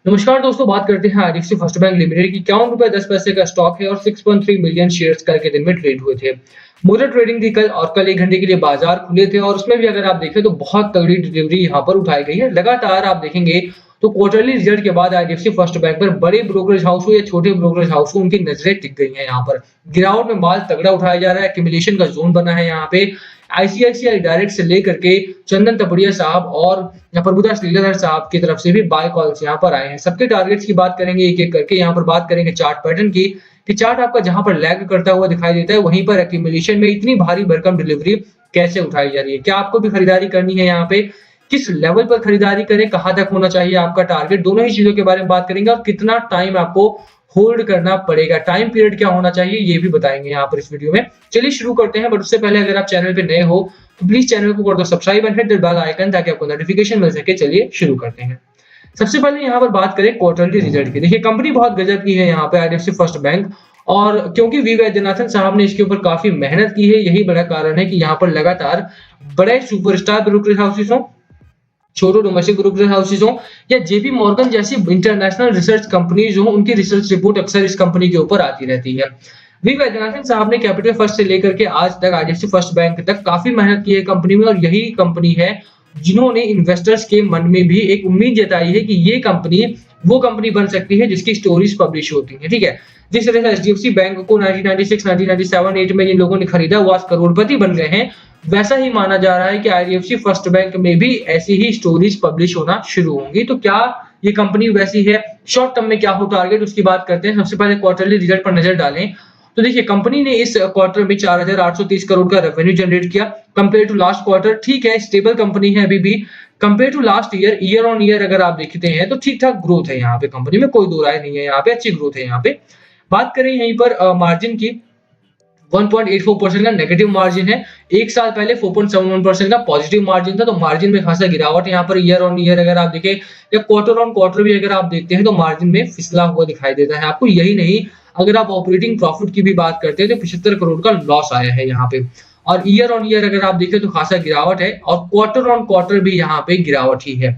नमस्कार दोस्तों, बात करते हैं आईडीएफसी फर्स्ट बैंक लिमिटेड की। ₹51.10 का स्टॉक है और 6.3 मिलियन शेयर्स कल के दिन में ट्रेड हुए थे। मोटर ट्रेडिंग थी कल और कल 1 घंटे के लिए बाजार खुले थे और उसमें भी अगर आप देखें तो बहुत तगड़ी डिलीवरी यहाँ पर उठाई गई है। लगातार आप देखेंगे तो क्वार्टरली रिजल्ट के बाद आईडीएफसी फर्स्ट बैंक पर बड़े ब्रोकरेज हाउस हो या छोटे ब्रोकरेज हाउस हो, उनकी नजरें टिक गई हैं। यहाँ पर गिरावट में माल तगड़ा उठाया जा रहा है, एक्यूमुलेशन का जोन बना है यहाँ पे। आईसीआईसीआई डायरेक्ट से लेकर के चंदन तपड़िया साहब और प्रभुदास श्रीधर साहब की तरफ से भी बाय कॉल्स यहाँ पर आए हैं। सबके टारगेट्स की बात करेंगे एक एक करके। यहाँ पर बात करेंगे चार्ट पैटर्न की कि चार्ट आपका जहां पर लैग करता हुआ दिखाई देता है, वहीं पर एक्यूमुलेशन में इतनी भारी भरकम डिलीवरी कैसे उठाई जा रही है। क्या आपको भी खरीदारी करनी है यहाँ पे, किस लेवल पर खरीदारी करें, कहां तक होना चाहिए आपका टारगेट, दोनों ही चीजों के बारे में बात करेंगे और कितना टाइम आपको होल्ड करना पड़ेगा, टाइम पीरियड क्या होना चाहिए ये भी बताएंगे यहाँ पर इस वीडियो में। चलिए शुरू करते हैं, बट उससे पहले अगर आप चैनल पे नए हो तो प्लीज चैनल को कर दो subscribe and hit the bell icon ताकि आपको नोटिफिकेशन मिल सके। चलिए शुरू करते हैं। सबसे पहले यहाँ पर बात करें क्वार्टरली रिजल्ट की। देखिए कंपनी बहुत गजब की है यहाँ पे आईडीएफसी फर्स्ट बैंक, और क्योंकि वी वैद्यनाथन साहब ने इसके ऊपर काफी मेहनत की है, यही बड़ा कारण है कि यहाँ पर लगातार बड़े सुपरस्टार ब्रोकरेज हाउसेस हो, छोटे डोमेस्टिक ब्रोकरेज हाउसेस हो या जेपी मॉर्गन जैसी इंटरनेशनल रिसर्च कंपनीज हो, उनकी रिसर्च रिपोर्ट अक्सर इस कंपनी के ऊपर आती रहती है। वी वैद्यनाथन साहब ने कैपिटल फर्स्ट से लेकर के आज तक आईडीएफसी फर्स्ट बैंक तक काफी मेहनत की है कंपनी में, और यही कंपनी है जिन्होंने इन्वेस्टर्स के मन में भी एक उम्मीद जताई है कि ये कंपनी वो कंपनी बन सकती है जिसकी स्टोरीज पब्लिश होती है। ठीक है, जिस तरह से एचडीएफसी बैंक को 1996, 1997, 8 में जिन लोगों ने खरीदा वो आज करोड़पति बन गए हैं, वैसा ही माना जा रहा है कि आईडीएफसी फर्स्ट बैंक में भी ऐसी ही स्टोरीज पब्लिश होना शुरू होंगी। तो क्या ये कंपनी वैसी है? शॉर्ट टर्म में क्या हो टारगेट, उसकी बात करते हैं। सबसे पहले क्वार्टरली रिजल्ट पर नजर डालें तो देखिए कंपनी ने इस क्वार्टर में 4,830 करोड़ का रेवेन्यू जनरेट किया कंपेयर टू लास्ट क्वार्टर। ठीक है, स्टेबल कंपनी है अभी भी। Compare to last year, year on year अगर आप देखते हैं तो ठीक ठाक ग्रोथ है यहाँ पे कंपनी में, कोई दो राय नहीं है, यहाँ पे अच्छी ग्रोथ है। यहाँ पे बात करें यहीं पर मार्जिन की, 1.84% का नेगेटिव मार्जिन है। एक साल पहले 4.71% का पॉजिटिव मार्जिन था, तो मार्जिन में खासा गिरावट यहाँ पर ईयर ऑन ईयर अगर आप देखें या क्वार्टर ऑन क्वार्टर भी अगर आप देखते हैं तो मार्जिन में फिसला हुआ दिखाई देता है आपको। यही नहीं, अगर आप ऑपरेटिंग प्रॉफिट की भी बात करते हैं तो 75 करोड़ का लॉस आया है यहाँ पे, और ईयर ऑन ईयर अगर आप देखें तो खासा गिरावट है, और क्वार्टर ऑन क्वार्टर भी यहाँ पे गिरावट ही है।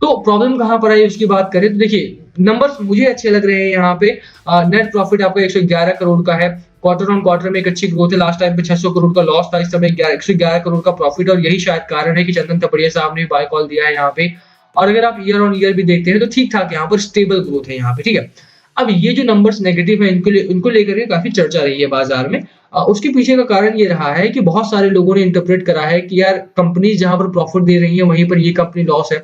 तो प्रॉब्लम कहां पर आई उसकी बात करें तो देखिए नंबर्स मुझे अच्छे लग रहे हैं यहाँ पे। नेट प्रॉफिट आपका 111 करोड़ का है, क्वार्टर ऑन क्वार्टर में एक अच्छी ग्रोथ है। लास्ट टाइम पे 600 करोड़ का लॉस था, इस समय 111 करोड़ का प्रॉफिट, और यही शायद कारण है कि चंदन तपड़िया साहब ने बाय कॉल दिया है यहाँ पे। और अगर आप ईयर ऑन ईयर भी देखते हैं तो ठीक ठाक यहाँ पर स्टेबल ग्रोथ है यहाँ पे। ठीक है, अब ये जो नंबर्स नेगेटिव है इनको लेकर के काफी चर्चा रही है बाजार में। उसके पीछे का कारण ये रहा है कि बहुत सारे लोगों ने इंटरप्रेट करा है कि यार कंपनी जहां पर प्रॉफिट दे रही है वहीं पर ये कंपनी लॉस है।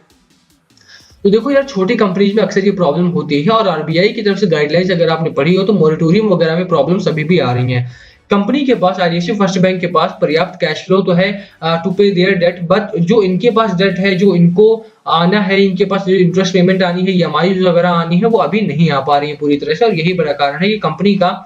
तो देखो यार, छोटी कंपनीज में अक्सर ये प्रॉब्लम होती है, और आरबीआई की तरफ से गाइडलाइंस अगर आपने पढ़ी हो तो मॉनिटोरियम वगैरह में प्रॉब्लम्स अभी भी आ रही हैं। कंपनी के पास, आईडीएफसी फर्स्ट बैंक के पास पर्याप्त कैश फ्लो तो है टू पे देयर डेट, बट जो इनके पास डेट है, जो इनको आना है, इनके पास जो इंटरेस्ट पेमेंट आनी है, ईएमआई वगैरह आनी है, वो अभी नहीं आ पा रही है पूरी तरह से, और यही बड़ा कारण है कि कंपनी का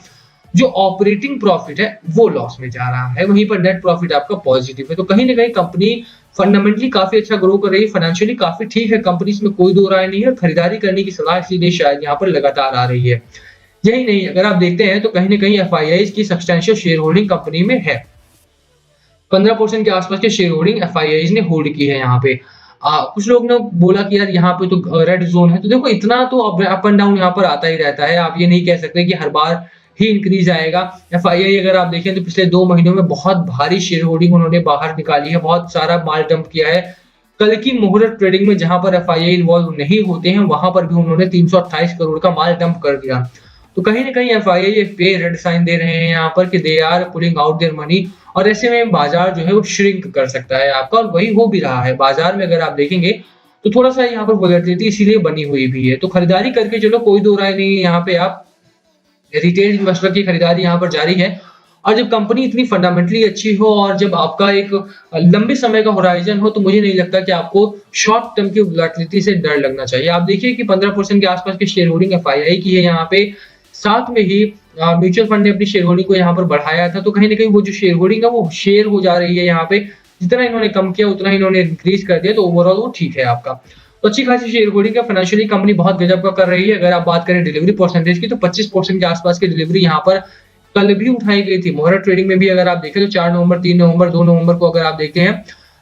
जो ऑपरेटिंग प्रॉफिट है वो लॉस में जा रहा है, वहीं पर नेट प्रॉफिट आपका पॉजिटिव है। तो कहीं ना कहीं कंपनी फंडामेंटली काफी अच्छा ग्रो कर रही है, फाइनेंशियली काफी ठीक है कंपनी, इसमें कोई दो राय नहीं है। खरीदारी करने की सलाह इसीलिए शायद यहाँ पर लगातार आ रही है। यही नहीं, अगर आप देखते हैं तो कहीं ना कहीं एफआईआई की सब्सटैंशियल शेयर होल्डिंग कंपनी में है। 15% के आसपास के शेयर होल्डिंग एफआईआई ने होल्ड की है यहाँ पे। कुछ लोग ने बोला कि यार यहाँ पे तो रेड जोन है, तो देखो इतना तो अप एंड डाउन यहाँ पर आता ही रहता है। आप ये नहीं कह सकते कि हर बार ही इंक्रीज आएगा। एफआईआई अगर आप देखें तो पिछले 2 महीनों में बहुत भारी शेयर होल्डिंग उन्होंने बाहर निकाली है, बहुत सारा माल डंप किया है। कल की मुहूर्त ट्रेडिंग में जहां पर एफआईआई इन्वॉल्व नहीं होते हैं वहां पर भी उन्होंने 328 करोड़ का माल डंप कर दिया। तो कहीं ना कहीं एफआईआई एक पे रेड साइन दे रहे हैं यहाँ पर कि they are pulling out their money, और ऐसे में बाजार जो है वो श्रिंक कर सकता है आपका, और वही हो भी रहा है। बाजार में अगर आप देखेंगे तो थोड़ा सा यहाँ पर वोलेटिलिटी इसीलिए बनी हुई भी है। तो खरीदारी करके चलो, कोई दो राय नहीं है, यहाँ पे आप रिटेल इन्वेस्टर की खरीदारी यहाँ पर जारी है। और जब कंपनी इतनी फंडामेंटली अच्छी हो और जब आपका एक लंबे समय का होराइजन हो, तो मुझे नहीं लगता कि आपको शॉर्ट टर्म की वोलेटिलिटी से डर लगना चाहिए। आप देखिए कि 15% के आसपास की शेयर होल्डिंग एफआईआई की है यहाँ पे, साथ में ही म्यूचुअल फंड ने अपनी शेयर होल्डिंग को यहाँ पर बढ़ाया था। तो कहीं ना कहीं वो जो शेयर होल्डिंग है वो शेयर हो जा रही है यहाँ पे, जितना इन्होंने कम किया उतना ही इन्होंने इंक्रीज कर दिया, तो ओवरऑल वो ठीक है आपका। तो अच्छी खासी शेयर होल्डिंग है, फाइनेंशियली कंपनी बहुत गजब का कर रही है। अगर आप बात करें डिलीवरी परसेंटेज की तो 25% के आसपास की डिलीवरी यहाँ पर कल भी उठाई गई थी। मुहूर्त ट्रेडिंग में भी अगर आप देखें तो 4 नवंबर, 3 नवंबर, 2 नवंबर को अगर आप देखते हैं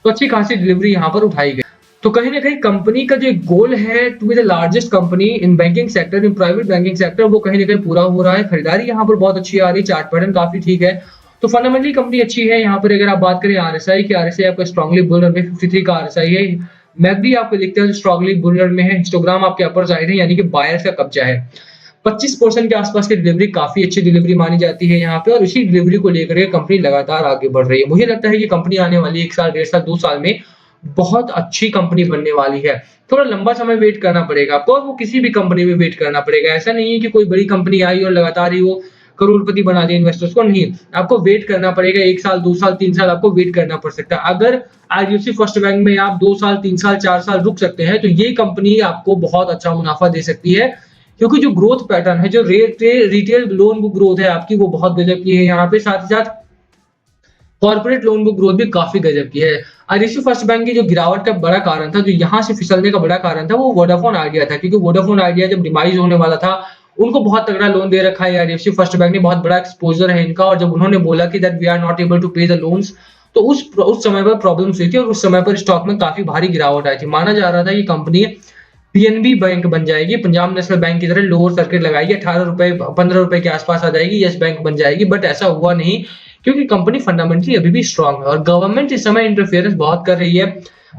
तो अच्छी खासी डिलीवरी यहाँ पर उठाई गई। तो कहीं न कहीं कंपनी का जो गोल है to be the largest company in banking sector, in private banking sector, वो कहीं न कहीं पूरा हो रहा है। खरीदारी यहाँ पर बहुत अच्छी आ रही है, चार्ट पैटर्न काफ़ी ठीक है। तो फंडामेंटली कंपनी अच्छी है। यहाँ पर अगर आप बात करें आरएसआई की, आरएसआई आपका स्ट्रांगली बुल रन में 53 का आरएसआई है। मैकडी आपको दिखते हैं स्ट्रांगली बुल रन में है। हिस्टोग्राम आपके अपर साइड है, यानी कि बायर्स का कब्जा है। 25% के आसपास की डिलीवरी काफ़ी अच्छी डिलीवरी मानी जाती है यहाँ पे, और इसी डिलीवरी को लेकर के कंपनी लगातार आगे बढ़ रही है। मुझे लगता है कि कंपनी आने वाली 1 साल, 1.5 साल, 2 साल में बहुत अच्छी कंपनी बनने वाली है। थोड़ा लंबा समय वेट करना पड़ेगा आपको, और वो किसी भी कंपनी में वेट करना पड़ेगा। ऐसा नहीं है कि कोई बड़ी कंपनी आई और लगातार ही वो करोड़पति बना दिया इन्वेस्टर्स को, नहीं। आपको वेट करना पड़ेगा, 1 साल, 2 साल, 3 साल आपको वेट करना पड़ सकता है। अगर आईडीएफसी फर्स्ट बैंक में आप 2 साल, 3 साल, 4 साल रुक सकते हैं, तो ये कंपनी आपको बहुत अच्छा मुनाफा दे सकती है, क्योंकि जो ग्रोथ पैटर्न है, जो रिटेल लोन बुक ग्रोथ है आपकी, वो बहुत गजब की है यहाँ पे। साथ ही साथ कॉर्पोरेट लोन बुक ग्रोथ भी काफी गजब की है। आईडीएफसी फर्स्ट बैंक की जो गिरावट का बड़ा कारण था, जो यहाँ से फिसलने का बड़ा कारण था, वो वोडाफोन आइडिया था, क्योंकि वोडाफोन आइडिया जब डिमाइज होने वाला था, उनको बहुत तगड़ा लोन दे रखा है आईडीएफसी फर्स्ट बैंक ने, बहुत बड़ा एक्सपोजर है इनका, और जब उन्होंने बोला कि that we are not able to pay the loans, तो उस समय पर प्रॉब्लम हुई थी, और उस समय पर स्टॉक में काफी भारी गिरावट आई थी। माना जा रहा था कि कंपनी पीएनबी बैंक बन जाएगी, पंजाब नेशनल बैंक की तरह लोअर सर्किट लगाएगी, 18 रुपए 15 रुपए के आसपास आ जाएगी, यस बैंक बन जाएगी। बट ऐसा हुआ नहीं, क्योंकि कंपनी फंडामेंटली अभी भी स्ट्रांग है, और गवर्नमेंट इस समय इंटरफेरेंस बहुत कर रही है।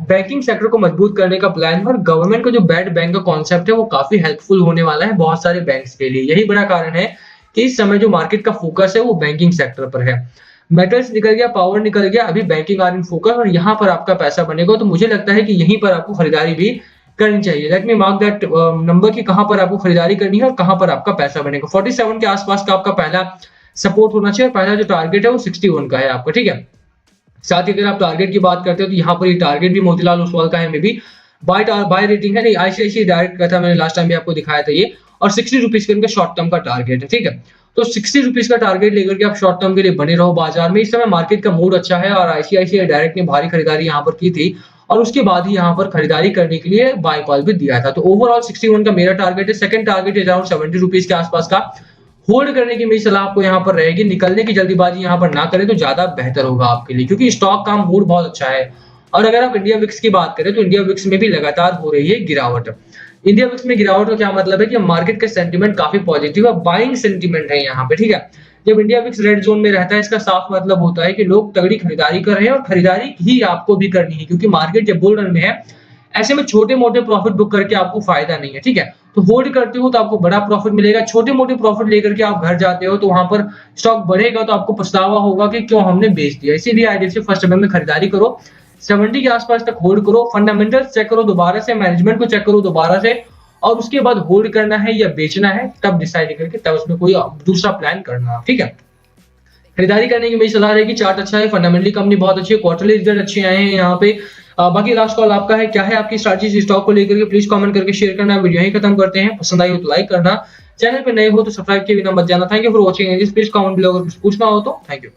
बैंकिंग सेक्टर को मजबूत करने का प्लान है, और गवर्नमेंट का जो बैड बैंक का कॉन्सेप्ट है, वो काफी हेल्पफुल होने वाला है बहुत सारे बैंक्स के लिए। यही बड़ा कारण है कि इस समय जो मार्केट का फोकस है, वो बैंकिंग सेक्टर पर है। मेटल्स निकल गया, पावर निकल गया, अभी बैंकिंग आर इन फोकस, और यहाँ पर आपका पैसा बनेगा। तो मुझे लगता है कि यहीं पर आपको खरीदारी भी करनी चाहिए। Let me mark that number की कहां पर आपको खरीदारी करनी है और कहां पर आपका पैसा बनेगा। 47 के आसपास का आपका पहला सपोर्ट होना चाहिए, और पहला जो टारगेट है वो 61 का है आपका, ठीक है। साथ ही अगर आप टारगेट की बात करते हो, तो यहाँ पर ये टारगेट भी मोतीलाल ओसवाल का है, मे बी बाय रेटिंग है, नहीं आईसीआईसीआई डायरेक्ट का था, मैंने लास्ट टाइम भी आपको दिखाया था ये, और 60 रुपीज के इनका शॉर्ट टर्म का टारगेट है, ठीक है। तो 60 रुपीज का टारगेट लेकर के आप शॉर्ट टर्म के लिए बने रहो बाजार में। इस समय मार्केट का मूड अच्छा है, और आईसीआईसीआई डायरेक्ट ने भारी खरीदारी यहाँ पर की थी, और उसके बाद ही यहाँ पर खरीदारी करने के लिए बाय कॉल भी दिया था। तो ओवरऑल 61 का मेरा टारगेट है। सेकंड टारगेट है अराउंड 70 रुपीज के आसपास का। होल्ड करने की मेरी सलाह आपको यहाँ पर रहेगी, निकलने की जल्दीबाजी यहाँ पर ना करें तो ज्यादा बेहतर होगा आपके लिए, क्योंकि स्टॉक का मूड बहुत अच्छा है। और अगर आप इंडिया विक्स की बात करें, तो इंडिया विक्स में भी लगातार हो रही है गिरावट। इंडिया विक्स में गिरावट का क्या मतलब है कि मार्केट का सेंटीमेंट काफी पॉजिटिव है, बाइंग सेंटीमेंट है यहाँ पे, ठीक है। जब इंडिया विक्स रेड जोन में रहता है, इसका साफ मतलब होता है कि लोग तगड़ी खरीदारी कर रहे हैं, और खरीदारी ही आपको भी करनी है, क्योंकि मार्केट जब बुल रन में है, ऐसे में छोटे मोटे प्रॉफिट बुक करके आपको फायदा नहीं है, ठीक है। तो होल्ड करते हो तो आपको बड़ा प्रॉफिट मिलेगा, छोटे मोटे प्रॉफिट लेकर के आप घर जाते हो, तो वहां पर स्टॉक बढ़ेगा तो आपको पछतावा होगा कि क्यों हमने बेच दिया। इसीलिए आईडीएफसी फर्स्ट बैंक में खरीदारी करो, 70 के आसपास तक होल्ड करो, फंडामेंटल चेक करो दोबारा से, मैनेजमेंट को चेक करो दोबारा से, और उसके बाद होल्ड करना है या बेचना है, तब डिसाइड करके तब उसमें कोई दूसरा प्लान करना, ठीक है। खरीदारी करने की मेरी सलाह रहेगी, चार्ट अच्छा है, फंडामेंटली कंपनी बहुत अच्छी है, क्वार्टरली रिजल्ट अच्छे आए हैं यहाँ पे। बाकी लास्ट कॉल आपका है, क्या है आपकी स्ट्रैटेजी स्टॉक को लेकर के, प्लीज कमेंट करके शेयर करना। वीडियो यहीं खत्म करते हैं, पसंद आई हो तो लाइक करना, चैनल पे नए हो तो सब्सक्राइब किए बिना मत जाना। Thank you for watching, please comment below अगर कुछ पूछना हो तो। Thank you.